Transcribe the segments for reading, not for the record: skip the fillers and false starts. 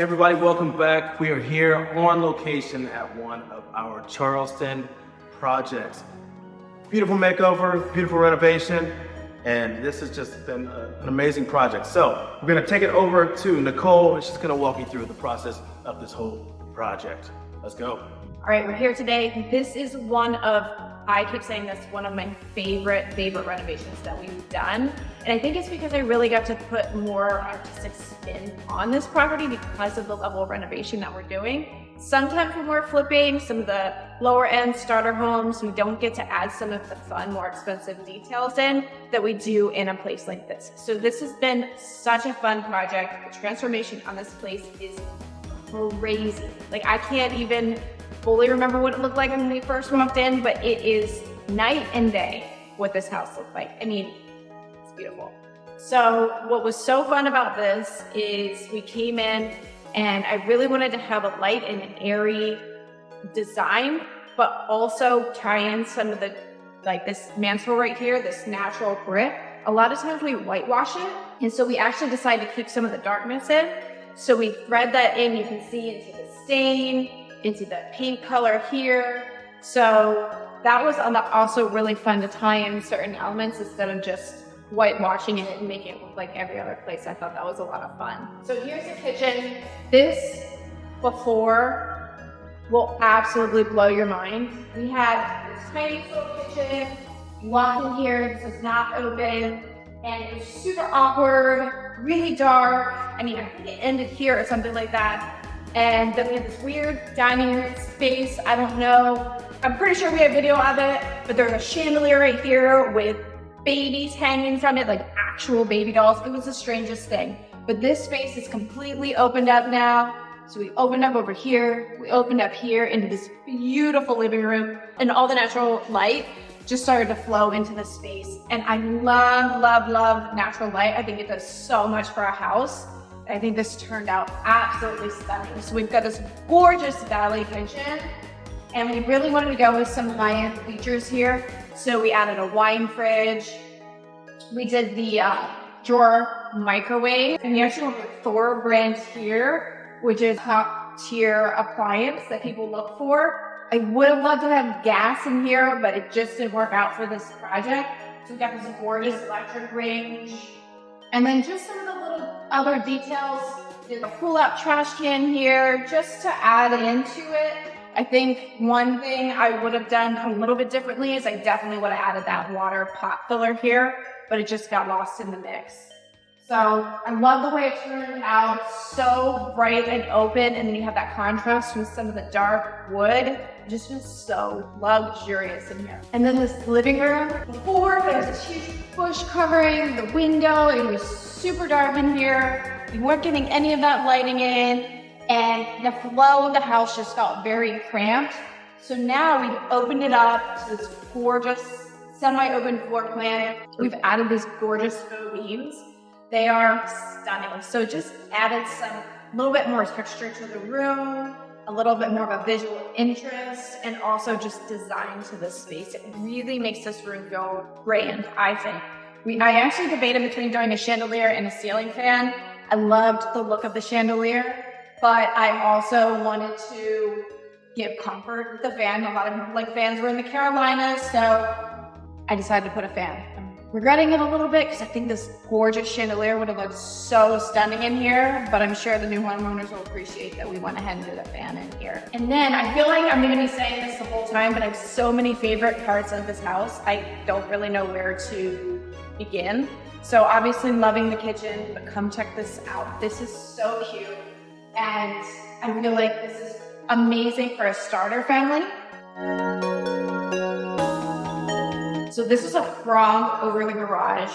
everybody, welcome back. We are here on location at one of our Charleston projects. Beautiful makeover, beautiful renovation, and this has just been an amazing project. So we're gonna take it over to Nicole, and she's gonna walk you through the process of this whole project. Let's go. All right, we're here today. This is one of, I keep saying this, one of my favorite renovations that we've done. And I think it's because I really got to put more artistic spin on this property because of the level of renovation that we're doing. Sometimes when we're flipping some of the lower end starter homes, we don't get to add some of the fun, more expensive details in that we do in a place like this. So this has been such a fun project. The transformation on this place is crazy. Like, I can't even fully remember what it looked like when we first walked in, but it is night and day what this house looked like. I mean, it's beautiful. So what was so fun about this is we came in and I really wanted to have a light and an airy design, but also tie in some of the, like this mantle right here, this natural brick. A lot of times we whitewash it, and so we actually decided to keep some of the darkness in. So we thread that in, you can see into the stain, into the paint color here. So that was also really fun to tie in certain elements instead of just whitewashing it and making it look like every other place. I thought that was a lot of fun. So here's the kitchen. This before will absolutely blow your mind. We had this tiny little kitchen, walk in here, this is not open, and it was super awkward, really dark. I mean, I think it ended here or something like that. And then we had this weird dining space. I don't know. I'm pretty sure we have video of it, but there's a chandelier right here with babies hanging from it, like actual baby dolls. It was the strangest thing. But this space is completely opened up now. So we opened up over here. We opened up here into this beautiful living room, and all the natural light just started to flow into the space. And I love, love, love natural light. I think it does so much for a house. I think this turned out absolutely stunning. So we've got this gorgeous valley kitchen, and we really wanted to go with some high-end features here. So we added a wine fridge. We did the drawer microwave, and we actually went with Thor brand here, which is top-tier appliance that people look for. I would have loved to have gas in here, but it just didn't work out for this project. So we got this gorgeous electric range. And then just some of the little other details. There's a pull-out trash can here just to add into it. I think one thing I would have done a little bit differently is I definitely would have added that water pot filler here, but it just got lost in the mix. So I love the way it turned out, so bright and open, and then you have that contrast with some of the dark wood. It just feels so luxurious in here. And then this living room, before there was this huge bush covering the window. It was super dark in here. We weren't getting any of that lighting in, and the flow of the house just felt very cramped. So now we've opened it up to this gorgeous semi-open floor plan. We've added these gorgeous faux beams. They are stunning. So just added a little bit more texture to the room, a little bit more of a visual interest, and also just design to the space. It really makes this room go grand, I think. I actually debated between doing a chandelier and a ceiling fan. I loved the look of the chandelier, but I also wanted to give comfort with the fan. A lot of people like fans. We're in the Carolinas, so I decided to put a fan. Regretting it a little bit because I think this gorgeous chandelier would have looked so stunning in here, but I'm sure the new homeowners will appreciate that we went ahead and did a fan in here. And then I feel like I'm going to be saying this the whole time, but I have so many favorite parts of this house. I don't really know where to begin. So obviously loving the kitchen, but come check this out. This is so cute, and I feel like this is amazing for a starter family. So this is a frog over the garage.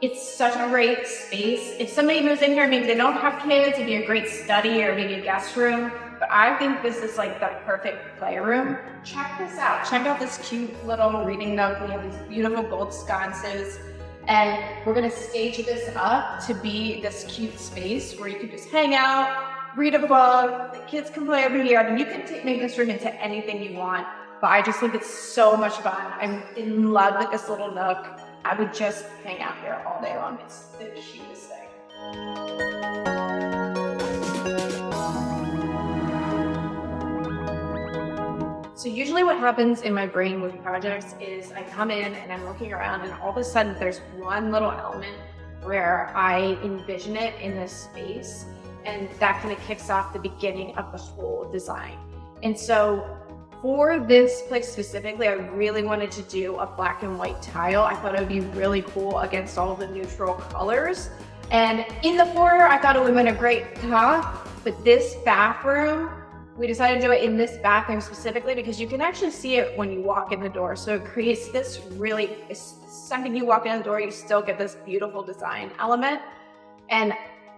It's such a great space. If somebody moves in here, maybe they don't have kids, it'd be a great study or maybe a guest room. But I think this is like the perfect playroom. Check this out. Check out this cute little reading nook. We have these beautiful gold sconces. And we're gonna stage this up to be this cute space where you can just hang out, read a book, the kids can play over here. I mean, you can make this room into anything you want. But I just think it's so much fun. I'm in love with this little nook. I would just hang out here all day long. It's the cutest thing. So usually what happens in my brain with projects is I come in and I'm looking around and all of a sudden there's one little element where I envision it in this space, and that kind of kicks off the beginning of the whole design. And so for this place specifically, I really wanted to do a black and white tile. I thought it would be really cool against all the neutral colors. And in the foyer, I thought it would have been a great top, but this bathroom, we decided to do it in this bathroom specifically because you can actually see it when you walk in the door. So it creates this really, the second you walk in the door, you still get this beautiful design element. And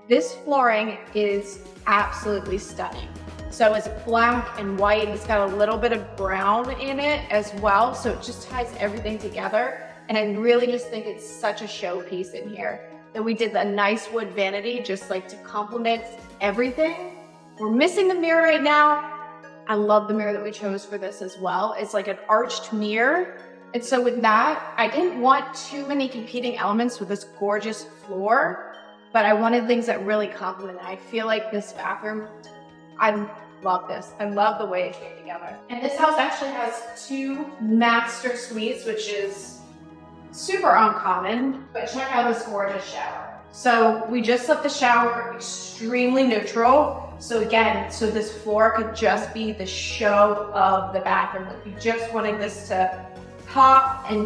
this flooring is absolutely stunning. So it's black and white. It's got a little bit of brown in it as well. So it just ties everything together. And I really just think it's such a showpiece in here. Then we did the nice wood vanity just like to complement everything. We're missing the mirror right now. I love the mirror that we chose for this as well. It's like an arched mirror. And so with that, I didn't want too many competing elements with this gorgeous floor, but I wanted things that really complement it. I feel like this bathroom, I love this. I love the way it came together. And this house actually has 2 master suites, which is super uncommon, but check out this gorgeous shower. So we just left the shower extremely neutral. So again, so this floor could just be the show of the bathroom. If you just wanted this to pop and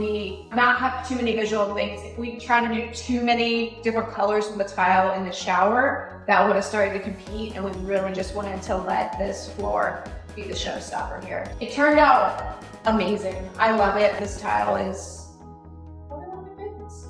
not have too many visual things. If we try to do too many different colors from the tile in the shower, that would have started to compete, and we really just wanted to let this floor be the showstopper here. It turned out amazing. I love it. This tile is one of my favorites.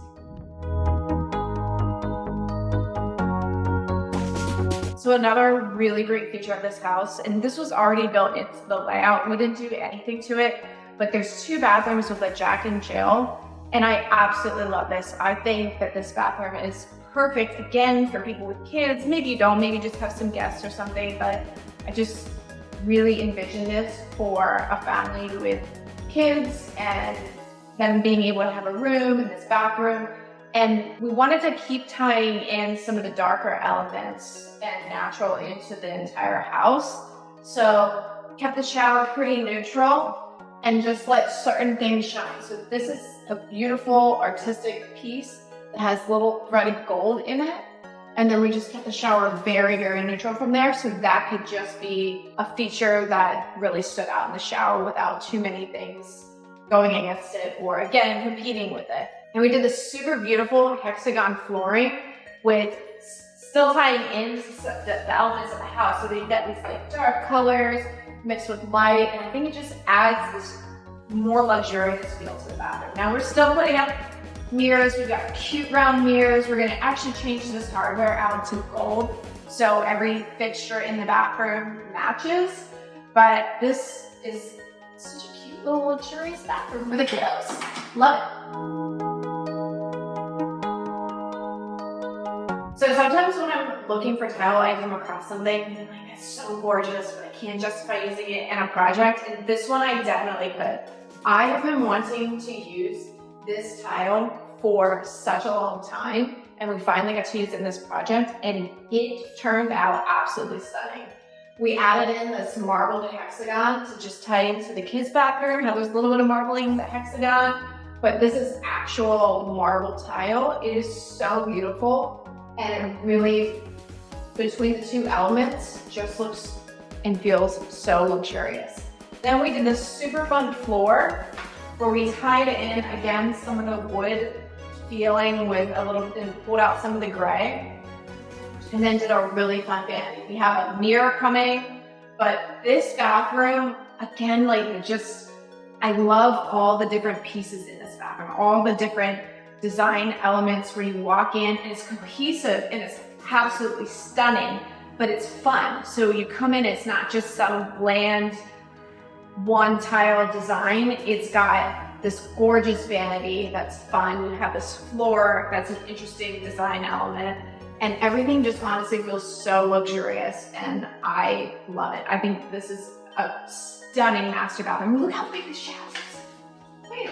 So another really great feature of this house, and this was already built into the layout, we didn't do anything to it, but there's 2 bathrooms with a Jack and Jill, and I absolutely love this. I think that this bathroom is perfect, again, for people with kids. Maybe you don't, maybe just have some guests or something, but I just really envision this for a family with kids and them being able to have a room in this bathroom. And we wanted to keep tying in some of the darker elements and natural into the entire house. So kept the shower pretty neutral and just let certain things shine. So this is a beautiful artistic piece that has little threaded gold in it. And then we just kept the shower very, very neutral from there. So that could just be a feature that really stood out in the shower without too many things going against it or again, competing with it. And we did this super beautiful hexagon flooring with still tying in the elements of the house. So they've got these like dark colors mixed with light, and I think it just adds this more luxurious feel to the bathroom. Now we're still putting up mirrors. We've got cute round mirrors. We're gonna actually change this hardware out to gold, so every fixture in the bathroom matches. But this is such a cute little luxurious bathroom for the kiddos. Love it. So sometimes when I'm looking for tile, I come across something and I'm like, it's so gorgeous, but I can't justify using it in a project. And this one I definitely could. I have been wanting to use this tile for such a long time, and we finally got to use it in this project, and it turned out absolutely stunning. We added in this marbled hexagon to just tie into the kids' bathroom. Now there's a little bit of marbling in the hexagon, but this is actual marble tile. It is so beautiful. And it really, between the 2 elements, just looks and feels so luxurious. Then we did this super fun floor where we tied in, again, some of the wood feeling with a little, and pulled out some of the gray. And then did a really fun vanity. We have a mirror coming, but this bathroom, again, like just, I love all the different pieces in this bathroom, all the different design elements where you walk in and it's cohesive and it's absolutely stunning, but it's fun. So you come in, it's not just some bland one tile design. It's got this gorgeous vanity that's fun. You have this floor that's an interesting design element, and everything just honestly feels so luxurious, and I love it. I think this is a stunning master bathroom. Look how big this shower is. Wait.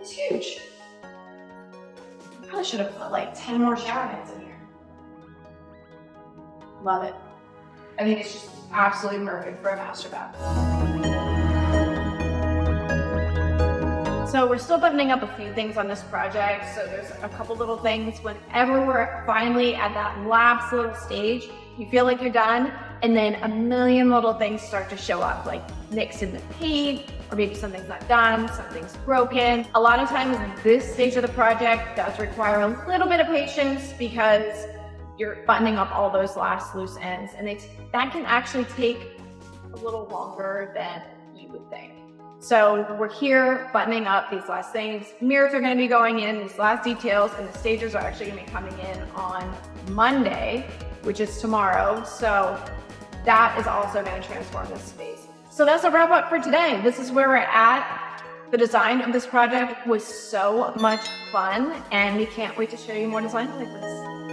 It's huge. I probably should have put like 10 more shower heads in here. Love it. I think it's just absolutely perfect for a master bath. So we're still buttoning up a few things on this project. So there's a couple little things. Whenever we're finally at that last little stage, you feel like you're done, and then a million little things start to show up, like nicks in the paint, or maybe something's not done, something's broken. A lot of times this stage of the project does require a little bit of patience because you're buttoning up all those last loose ends, and that can actually take a little longer than you would think. So we're here buttoning up these last things. Mirrors are going to be going in, these last details, and the stagers are actually going to be coming in on Monday, which is tomorrow. So that is also going to transform this space. So that's a wrap up for today. This is where we're at. The design of this project was so much fun, and we can't wait to show you more designs like this.